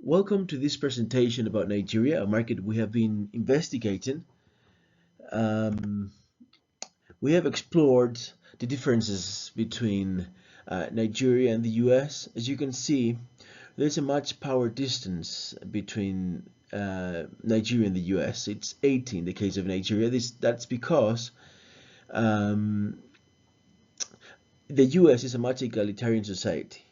Welcome to this presentation about Nigeria, a market we have been investigating. Um, we have explored the differences between Nigeria and the US. As you can see, there's a much power distance between Nigeria and the US. It's 80 in the case of Nigeria. That's because um, the US is a much egalitarian society.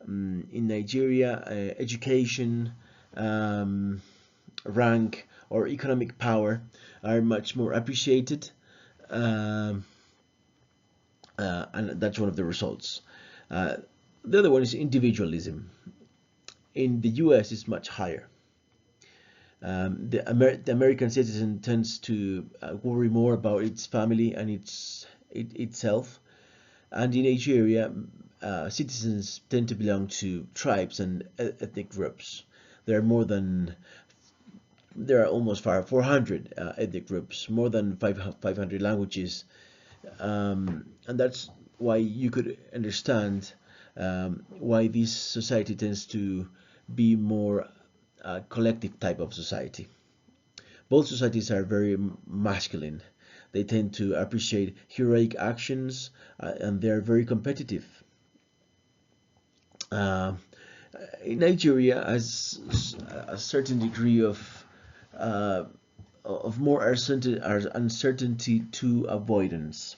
In Nigeria, education, um, rank, or economic power are much more appreciated, um, and that's one of the results. Uh, the other one is individualism. In the US, it's much higher. The American citizen tends to worry more about its family and itself, and in Nigeria, citizens tend to belong to tribes and ethnic groups. There are more than there are almost 400 ethnic groups, more than 500 languages, and that's why you could understand why this society tends to be more collective type of society. Both societies are very masculine. They tend to appreciate heroic actions, and they're very competitive. Uh, Nigeria has a certain degree uh, of more uncertainty to avoidance,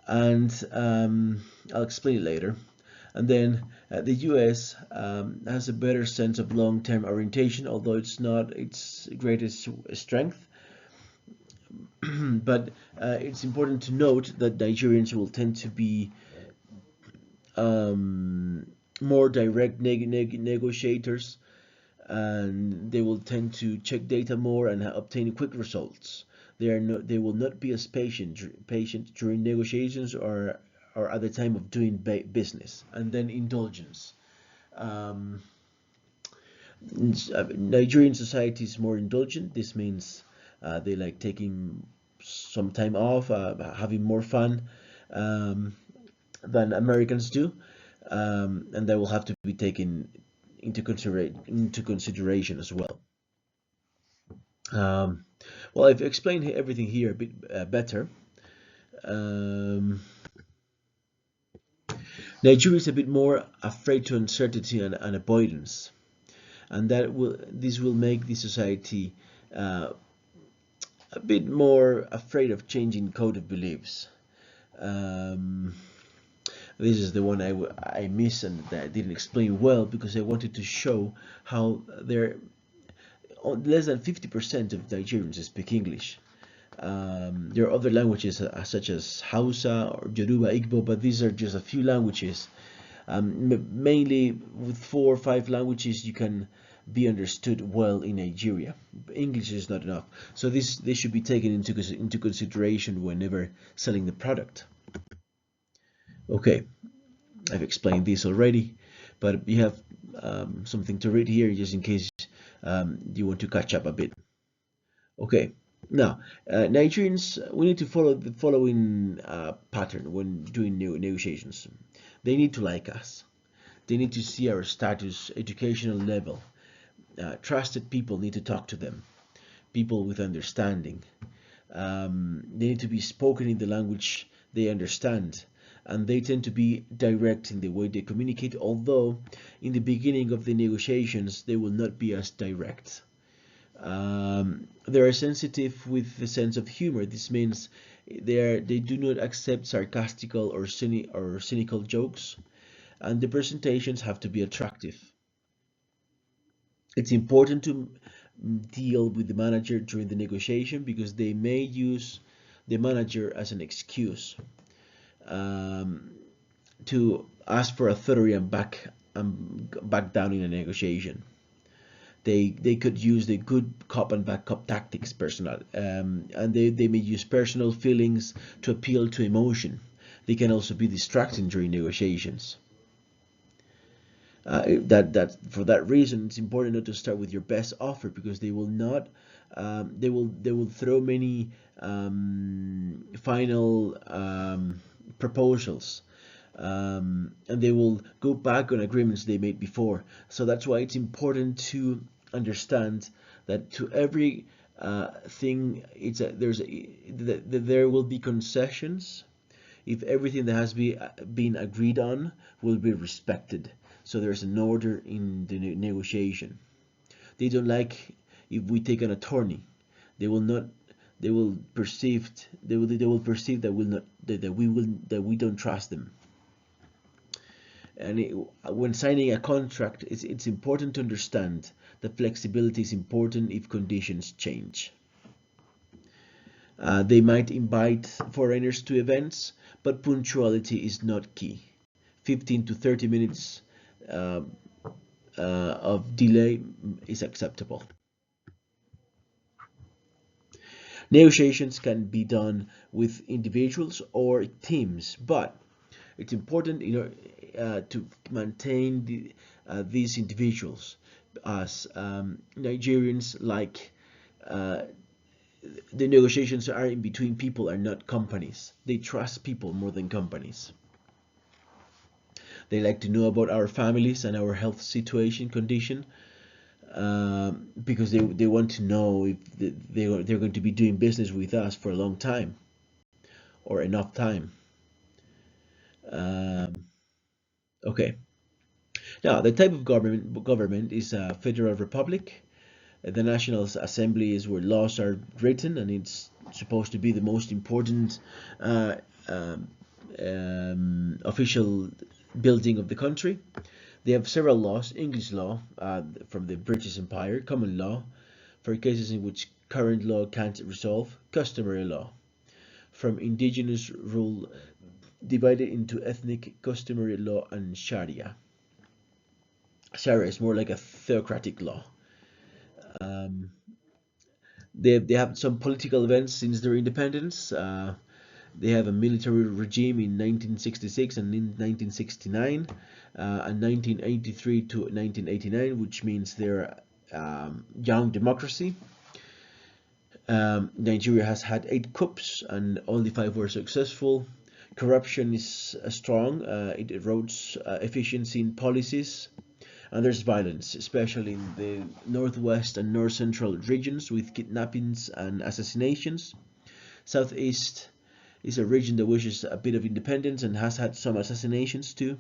and I'll explain it later. And then the US has a better sense of long-term orientation, although it's not its greatest strength. But it's important to note that Nigerians will tend to be um, more direct negotiators, and they will tend to check data more and obtain quick results. They will not be as patient during negotiations or at the time of doing business. And then indulgence. Um, Nigerian society is more indulgent. This means they like taking some time off, having more fun um, than Americans do, and that will have to be taken into consideration as well. Um, well, I've explained everything here a bit better. Um, Nigeria is a bit more afraid to uncertainty and avoidance, and this will make the society uh, a bit more afraid of changing code of beliefs. Um, this is the one I missed and that I didn't explain well because I wanted to show how less than 50% of Nigerians speak English. There are other languages such as Hausa or Yoruba, Igbo, but these are just a few languages. Mainly with 4 or 5 languages, you can be understood well in Nigeria. English is not enough, so this should be taken into consideration whenever selling the product. Okay, I've explained this already, but you have something to read here just in case you want to catch up a bit. Okay, now Nigerians, we need to follow the following pattern when doing negotiations. They need to like us. They need to see our status, educational level. Trusted people need to talk to them. People with understanding. They need to be spoken in the language they understand, and they tend to be direct in the way they communicate, although in the beginning of the negotiations they will not be as direct. They are sensitive with the sense of humor. This means they do not accept sarcastical or cynical jokes, and the presentations have to be attractive. It's important to deal with the manager during the negotiation because they may use the manager as an excuse um, to ask for authority and back down in a negotiation. They could use the good cop and bad cop tactics personal, and they may use personal feelings to appeal to emotion. They can also be distracting during negotiations. That for that reason it's important not to start with your best offer because they will not they will throw many final proposals and they will go back on agreements they made before. So that's why it's important to understand that to every thing, there will be concessions if everything that has been agreed on will be respected. So there's an order in the negotiation. They don't like if we take an attorney. They will not. They will perceive. They will perceive that we don't trust them. And when signing a contract, it's important to understand that flexibility is important if conditions change. They might invite foreigners to events, but punctuality is not key. 15 to 30 minutes uh, of delay is acceptable. Negotiations can be done with individuals or teams, but it's important, to maintain these individuals, as Nigerians like the negotiations are in between people and not companies. They trust people more than companies. They like to know about our families and our health situation condition, because they want to know if they're going to be doing business with us for a long time or enough time. Um, okay. Now, the type of government is a federal republic. The National Assembly is where laws are written, and it's supposed to be the most important uh, um, official building of the country. They have several laws: English law from the British Empire, common law for cases in which current law can't resolve, customary law from indigenous rule divided into ethnic, customary law, and Sharia. Sharia is more like a theocratic law. Um, they have some political events since their independence. They have a military regime in 1966 and in 1969, and 1983 to 1989, which means they're young democracy. Nigeria has had 8 coups and only 5 were successful. Corruption is strong. It erodes efficiency in policies. And there's violence, especially in the northwest and north central regions, with kidnappings and assassinations. Southeast is a region that wishes a bit of independence and has had some assassinations too.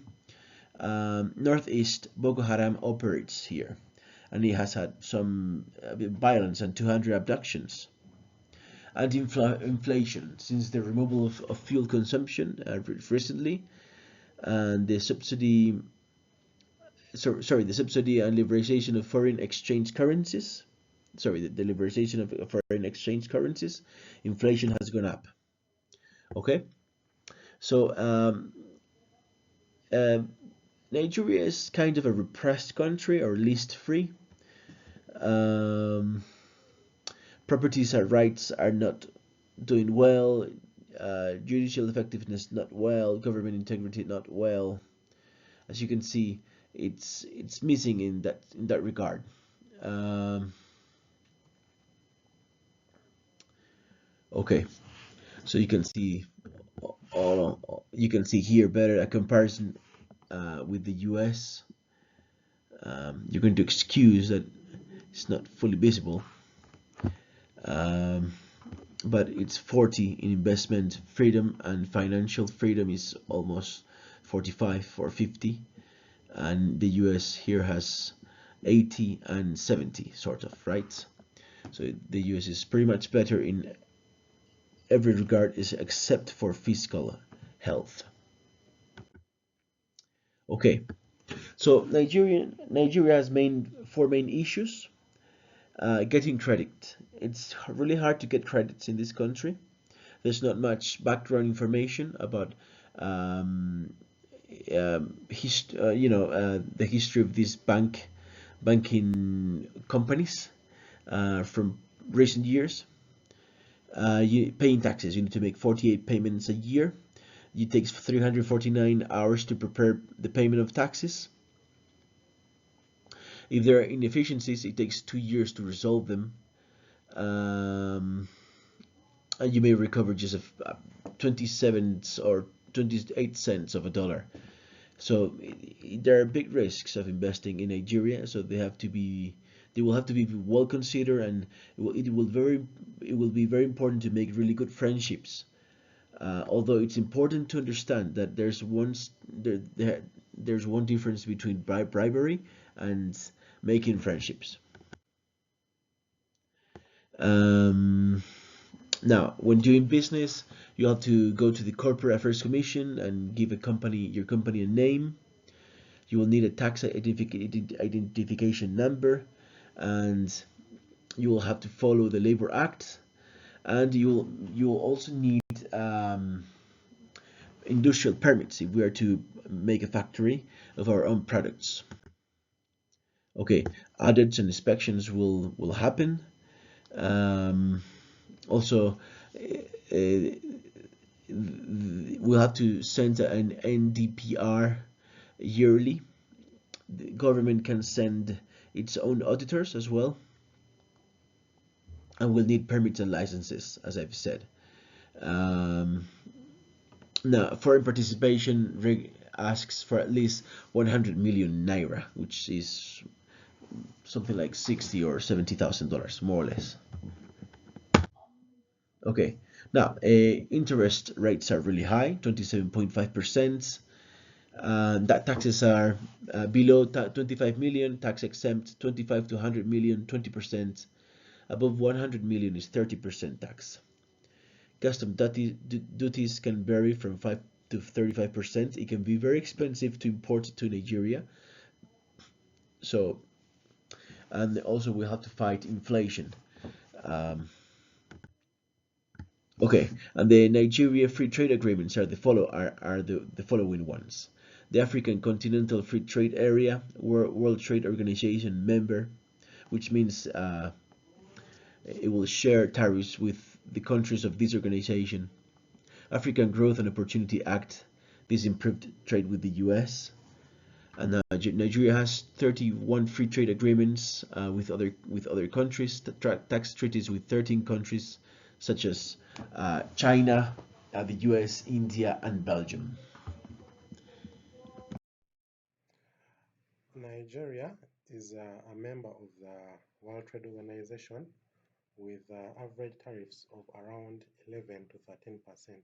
Northeast, Boko Haram operates here, and it has had some violence and 200 abductions. And inflation, since the removal of fuel consumption recently, and the subsidy the subsidy and liberalization of foreign exchange currencies. The liberalization of foreign exchange currencies, inflation has gone up. Okay, so uh, Nigeria is kind of a repressed country, or least free. Um, Properties and rights are not doing well. Judicial effectiveness not well. Government integrity not well. As you can see, it's missing in that regard. Um, okay, so you can see you can see here better a comparison with the US. You're going to excuse that it's not fully visible, um, but it's 40 in investment freedom, and financial freedom is almost 45 or 50, and the US here has 80 and 70 sort of, right? So the US is pretty much better in every regard is except for fiscal health. Okay, so Nigeria has four main issues. Getting credit. It's really hard to get credits in this country. There's not much background information about the history of these banking companies from recent years. Paying taxes, you need to make 48 payments a year. It takes 349 hours to prepare the payment of taxes. If there are inefficiencies, it takes 2 years to resolve them. And you may recover just 27 or 28 cents of a dollar. So there are big risks of investing in Nigeria. So they will have to be well considered, and it will be very important to make really good friendships. Although it's important to understand that there's one difference between bribery and making friendships. Um, Now, when doing business, you have to go to the Corporate Affairs Commission and give your company a name. You will need a tax identification number, and you will have to follow the Labor Act, and you will also need industrial permits if we are to make a factory of our own products. Okay, audits and inspections will happen. Um, Also, uh, we'll have to send an NDPR yearly. The government can send its own auditors as well, and we'll need permits and licenses, as I've said. Um, Now, foreign participation asks for at least 100 million naira, which is something like 60 or $70,000, more or less. Okay, now interest rates are really high, 27.5%. That taxes are below 25 million, tax exempt 25 to 100 million, 20%. Above 100 million is 30% tax. Custom duties can vary from 5 to 35%. It can be very expensive to import to Nigeria. So, and also we have to fight inflation. Um, Okay, and the Nigeria Free Trade Agreements are the following ones. The African Continental Free Trade Area, World Trade Organization member, which means it will share tariffs with the countries of this organization. African Growth and Opportunity Act, this improved trade with the US. And Nigeria has 31 free trade agreements with other countries, tax treaties with 13 countries such as China, the US, India, and Belgium. Nigeria is a member of the World Trade Organization with average tariffs of around 11 to 13%.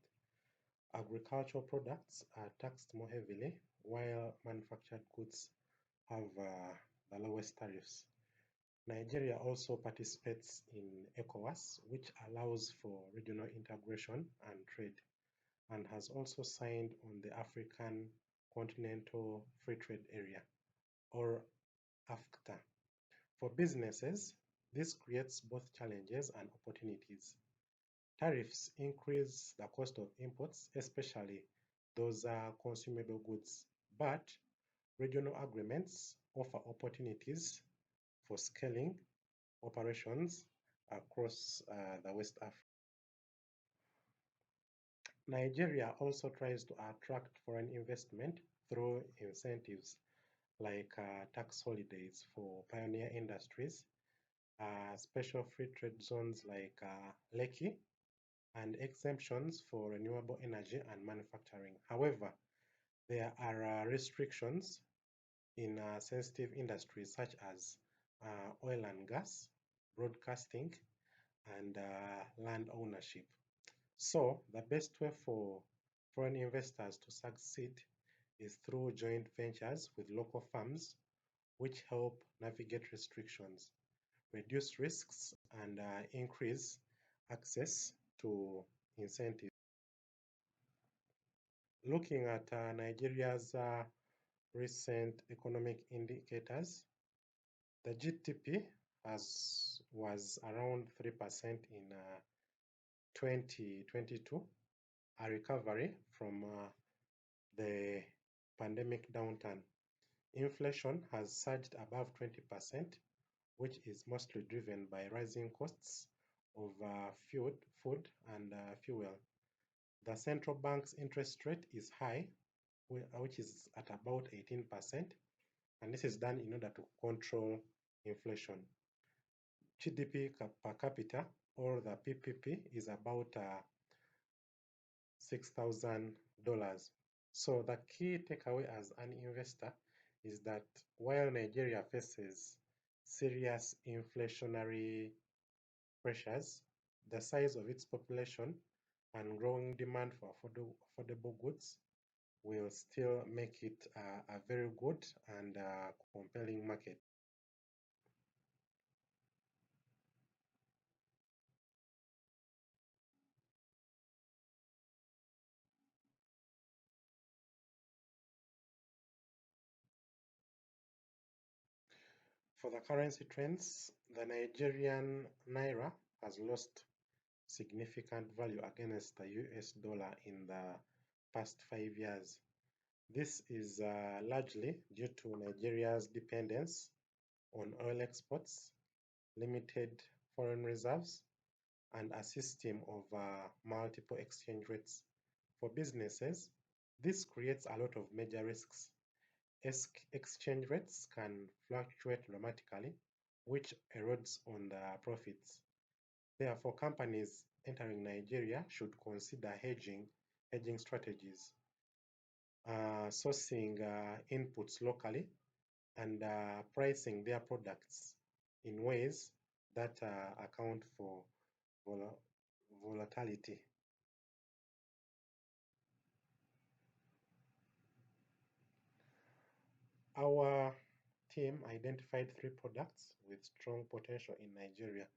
Agricultural products are taxed more heavily, while manufactured goods have the lowest tariffs. Nigeria also participates in ECOWAS, which allows for regional integration and trade, and has also signed on the African Continental Free Trade Area, or AFCTA. For businesses, this creates both challenges and opportunities. Tariffs increase the cost of imports, especially those consumable goods, but regional agreements offer opportunities for scaling operations across the West Africa. Nigeria also tries to attract foreign investment through incentives like tax holidays for pioneer industries, special free trade zones like Lekki, and exemptions for renewable energy and manufacturing. However, there are restrictions in sensitive industries such as oil and gas, broadcasting, and land ownership. So, the best way for foreign investors to succeed is through joint ventures with local firms, which help navigate restrictions, reduce risks, and increase access to incentives. Looking at Nigeria's recent economic indicators, the GDP was around 3% in 2022, a recovery from the pandemic downturn. Inflation has surged above 20%, which is mostly driven by rising costs of food and fuel. The central bank's interest rate is high, which is at about 18%, and this is done in order to control inflation. GDP per capita, or the PPP, is about $6,000. So the key takeaway as an investor is that while Nigeria faces serious inflationary pressures, the size of its population and growing demand for affordable goods will still make it a very good and compelling market. For the currency trends, the Nigerian naira has lost significant value against the US dollar in the past 5 years. This is largely due to Nigeria's dependence on oil exports, limited foreign reserves, and a system of multiple exchange rates. For businesses, this creates a lot of major risks. Exchange rates can fluctuate dramatically, which erodes on the profits. Therefore, companies entering Nigeria should consider hedging strategies, sourcing inputs locally, and pricing their products in ways that account for volatility. Our team identified three products with strong potential in Nigeria.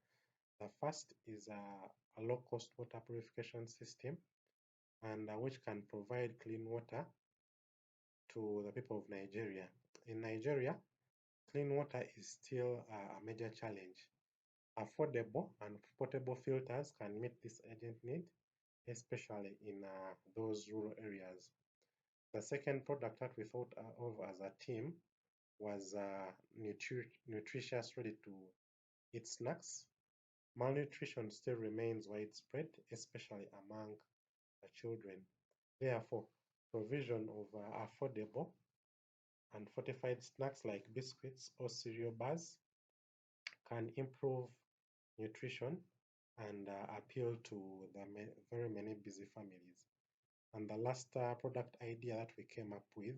The first is a low-cost water purification system, and which can provide clean water to the people of Nigeria. In Nigeria, clean water is still a major challenge. Affordable and portable filters can meet this urgent need, especially in those rural areas. The second product that we thought of as a team was nutritious ready-to-eat snacks. Malnutrition still remains widespread, especially among the children. Therefore, provision of affordable and fortified snacks like biscuits or cereal bars can improve nutrition and appeal to the very many busy families. And the last product idea that we came up with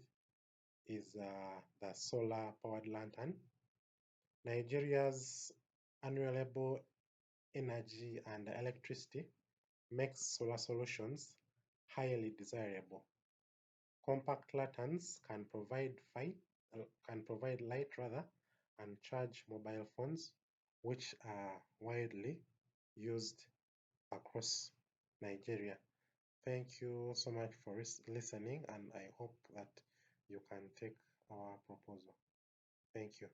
is the solar powered lantern. Nigeria's unreliable energy and electricity makes solar solutions highly desirable. Compact lanterns can provide light rather and charge mobile phones, which are widely used across Nigeria. Thank you so much for listening, and I hope that you can take our proposal. Thank you.